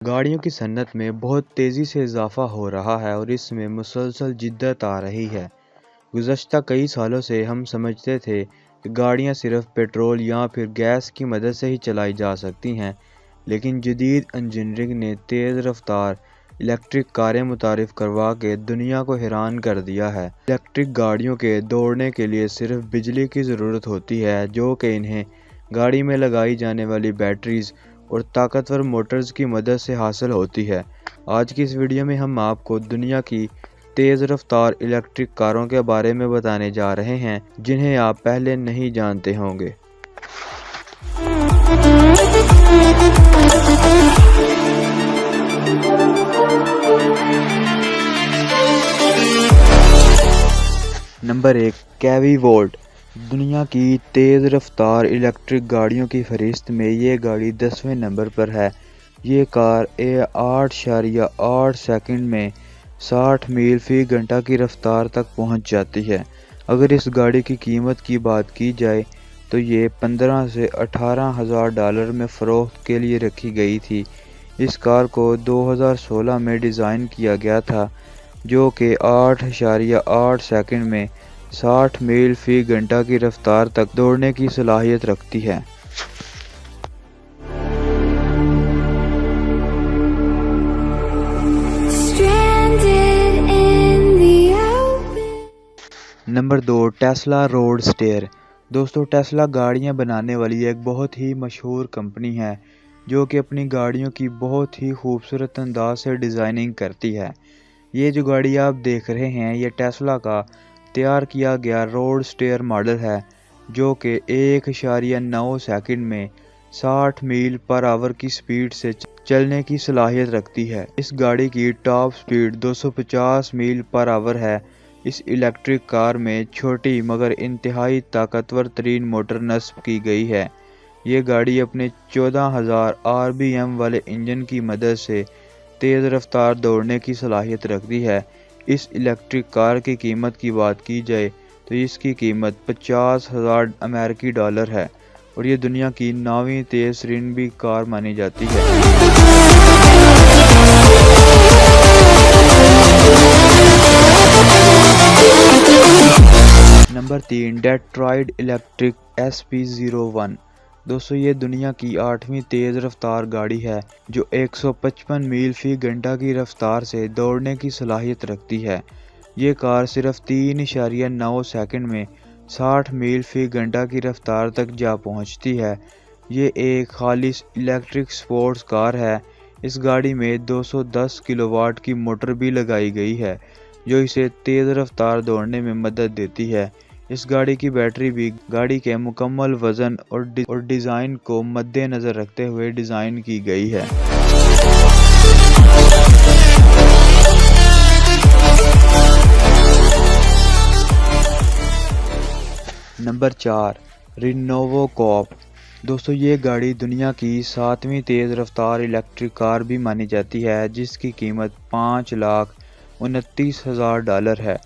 गाड़ियों की सनत में बहुत तेज़ी से इजाफा हो रहा है और इसमें मुसलसल जिद्दत आ रही है। गुज़श्ता कई सालों से हम समझते थे कि गाड़ियां सिर्फ पेट्रोल या फिर गैस की मदद से ही चलाई जा सकती हैं, लेकिन जदीद इंजीनियरिंग ने तेज़ रफ्तार इलेक्ट्रिक कारें मुतारिफ करवा के दुनिया को हैरान कर दिया है। इलेक्ट्रिक गाड़ियों के दौड़ने के लिए सिर्फ बिजली की ज़रूरत होती है, जो कि इन्हें गाड़ी में लगाई जाने वाली बैटरीज और ताकतवर मोटर्स की मदद से हासिल होती है। आज की इस वीडियो में हम आपको दुनिया की तेज़ रफ्तार इलेक्ट्रिक कारों के बारे में बताने जा रहे हैं, जिन्हें आप पहले नहीं जानते होंगे। नंबर 1, कैवी वोल्ट। दुनिया की तेज़ रफ्तार इलेक्ट्रिक गाड़ियों की फहरिस्त में ये गाड़ी 10वें नंबर पर है। ये कार 8.8 सेकंड में 60 मील फी घंटा की रफ्तार तक पहुंच जाती है। अगर इस गाड़ी की कीमत की बात की जाए तो ये 15 से 18 हज़ार डॉलर में फ़रोख्त के लिए रखी गई थी। इस कार को 2016 में डिज़ाइन किया गया था, जो कि 8.8 सेकंड में 60 मील फी घंटा की रफ्तार तक दौड़ने की सलाहियत रखती है। Number 2, Tesla roadster. दोस्तों, टेस्ला गाड़ियां बनाने वाली एक बहुत ही मशहूर कंपनी है, जो कि अपनी गाड़ियों की बहुत ही खूबसूरत अंदाज से डिज़ाइनिंग करती है। ये जो गाड़ी आप देख रहे हैं, ये टेस्ला का तैयार किया गया रोडस्टर मॉडल है, जो कि 1.9 सेकंड में 60 मील पर आवर की स्पीड से चलने की सलाहियत रखती है। इस गाड़ी की टॉप स्पीड 250 मील पर आवर है। इस इलेक्ट्रिक कार में छोटी मगर इंतहाई ताकतवर तरीन मोटर नस्ब की गई है। ये गाड़ी अपने 14,000 RPM वाले इंजन की मदद से तेज़ रफ्तार दौड़ने की सलाहियत रखती है। इस इलेक्ट्रिक कार की कीमत की बात की जाए तो इसकी कीमत 50,000 अमेरिकी डॉलर है और ये दुनिया की 9वीं तेज़ तरीन भी कार मानी जाती है। Number 3, Detroit electric SP01। दोस्तों, ये दुनिया की 8वीं तेज़ रफ्तार गाड़ी है, जो 155 मील फी घंटा की रफ्तार से दौड़ने की सलाहियत रखती है। ये कार सिर्फ 3.9 सेकंड में 60 मील फी घंटा की रफ्तार तक जा पहुंचती है। ये एक खालिस इलेक्ट्रिक स्पोर्ट्स कार है। इस गाड़ी में 210 किलोवाट की मोटर भी लगाई गई है, जो इसे तेज़ रफ्तार दौड़ने में मदद देती है। इस गाड़ी की बैटरी भी गाड़ी के मुकम्मल वज़न और डिज़ाइन को मद्देनज़र रखते हुए डिज़ाइन की गई है। Number 4, Renovo Coupe. दोस्तों, ये गाड़ी दुनिया की 7वीं तेज़ रफ्तार इलेक्ट्रिक कार भी मानी जाती है, जिसकी कीमत 5,29,000 डॉलर है,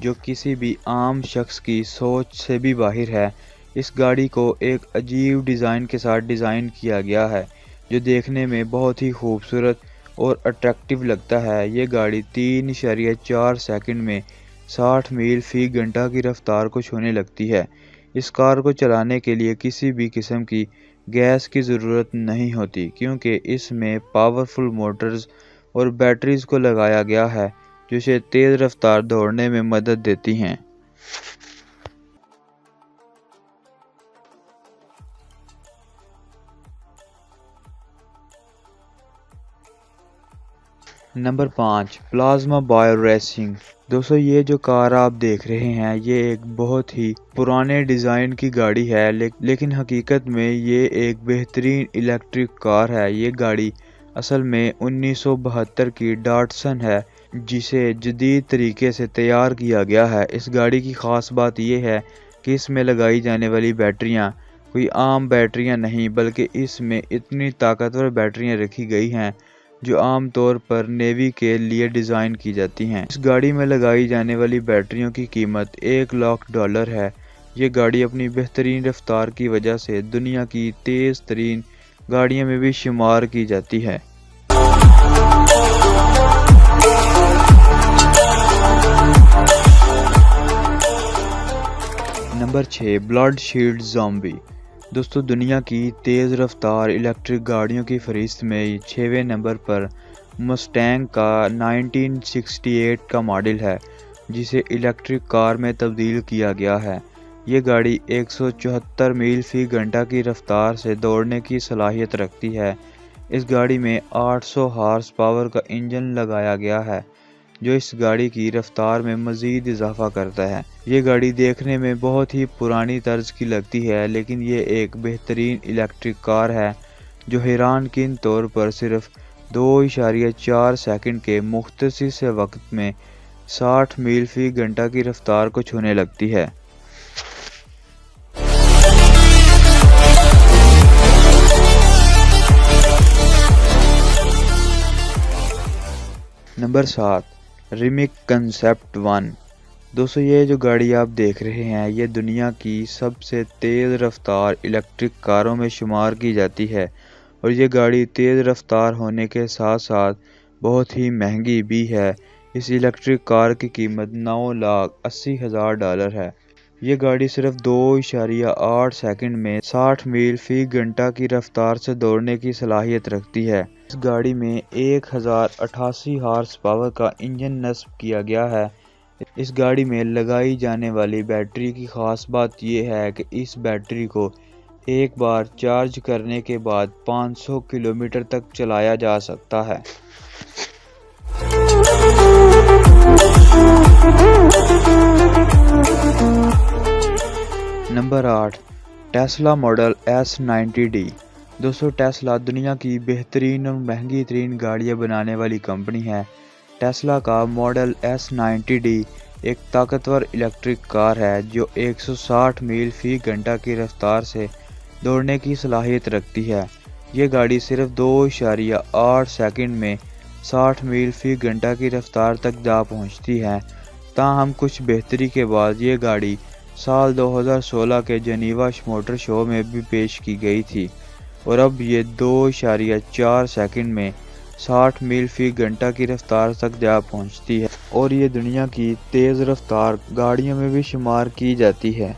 जो किसी भी आम शख्स की सोच से भी बाहर है। इस गाड़ी को एक अजीब डिज़ाइन के साथ डिज़ाइन किया गया है, जो देखने में बहुत ही खूबसूरत और अट्रैक्टिव लगता है। ये गाड़ी 3.4 सेकंड में 60 मील फी घंटा की रफ्तार को छूने लगती है। इस कार को चलाने के लिए किसी भी किस्म की गैस की ज़रूरत नहीं होती, क्योंकि इसमें पावरफुल मोटर्स और बैटरीज को लगाया गया है, जो इसे तेज़ रफ्तार दौड़ने में मदद देती हैं। Number 5, plasma bio racing. दोस्तों, ये जो कार आप देख रहे हैं, ये एक बहुत ही पुराने डिज़ाइन की गाड़ी है, लेकिन हकीकत में ये एक बेहतरीन इलेक्ट्रिक कार है। ये गाड़ी असल में 1972 की डॉटसन है, जिसे जदीद तरीके से तैयार किया गया है। इस गाड़ी की ख़ास बात यह है कि इसमें लगाई जाने वाली बैटरियां कोई आम बैटरियां नहीं, बल्कि इसमें इतनी ताकतवर बैटरियां रखी गई हैं जो आम तौर पर नेवी के लिए डिज़ाइन की जाती हैं। इस गाड़ी में लगाई जाने वाली बैटरियों की कीमत $1,00,000 है। ये गाड़ी अपनी बेहतरीन रफ्तार की वजह से दुनिया की तेज़ तरीन गाड़ियों में भी शुमार की जाती है। Number 6 blood shield zombie. دوستو دنیا کی تیز رفتار الیکٹرک گاڑیوں کی فہرست میں 6ویں نمبر پر مسٹینگ کا 1968 کا ماڈل ہے جسے الیکٹرک کار میں تبدیل کیا گیا ہے۔ یہ گاڑی 174 میل فی گھنٹہ کی رفتار سے دوڑنے کی صلاحیت رکھتی ہے۔ اس گاڑی میں 800 ہارس پاور کا انجن لگایا گیا ہے جو اس گاڑی کی رفتار میں مزید اضافہ کرتا ہے۔ یہ گاڑی دیکھنے میں بہت ہی پرانی طرز کی لگتی ہے لیکن یہ ایک بہترین الیکٹرک کار ہے جو حیران کن طور پر صرف 2.4 سیکنڈ کے مختصر سے وقت میں 60 میل فی گھنٹہ کی رفتار کو چھونے لگتی ہے۔ Number 7 Rimac Concept 1۔ دوستو یہ جو گاڑی آپ دیکھ رہے ہیں یہ دنیا کی سب سے تیز رفتار الیکٹرک کاروں میں شمار کی جاتی ہے اور یہ گاڑی تیز رفتار ہونے کے ساتھ ساتھ بہت ہی مہنگی بھی ہے۔ اس الیکٹرک کار کی قیمت $9,80,000 ہے۔ یہ گاڑی صرف 2.8 سیکنڈ میں 60 میل فی گھنٹہ کی رفتار سے دوڑنے کی صلاحیت رکھتی ہے۔ اس گاڑی میں 1088 ہارس پاور کا انجن نصب کیا گیا ہے۔ اس گاڑی میں لگائی جانے والی بیٹری کی خاص بات یہ ہے کہ اس بیٹری کو ایک بار چارج کرنے کے بعد 500 کلومیٹر تک چلایا جا سکتا ہے۔ Number 8 Tesla model S90D۔ دوستو ٹیسلا دنیا کی بہترین اور مہنگی ترین گاڑیاں بنانے والی کمپنی ہے۔ ٹیسلا کا ماڈل S90D ایک طاقتور الیکٹرک کار ہے جو 160 میل فی گھنٹہ کی رفتار سے دوڑنے کی صلاحیت رکھتی ہے۔ یہ گاڑی صرف 2.8 سیکنڈ میں 60 میل فی گھنٹہ کی رفتار تک جا پہنچتی ہے۔ تاہم کچھ بہتری کے بعد یہ گاڑی سال 2016 کے جنیوا موٹر شو میں بھی پیش کی گئی تھی اور اب یہ 2.4 سیکنڈ میں 60 میل فی گھنٹہ کی رفتار تک جا پہنچتی ہے اور یہ دنیا کی تیز رفتار گاڑیوں میں بھی شمار کی جاتی ہے۔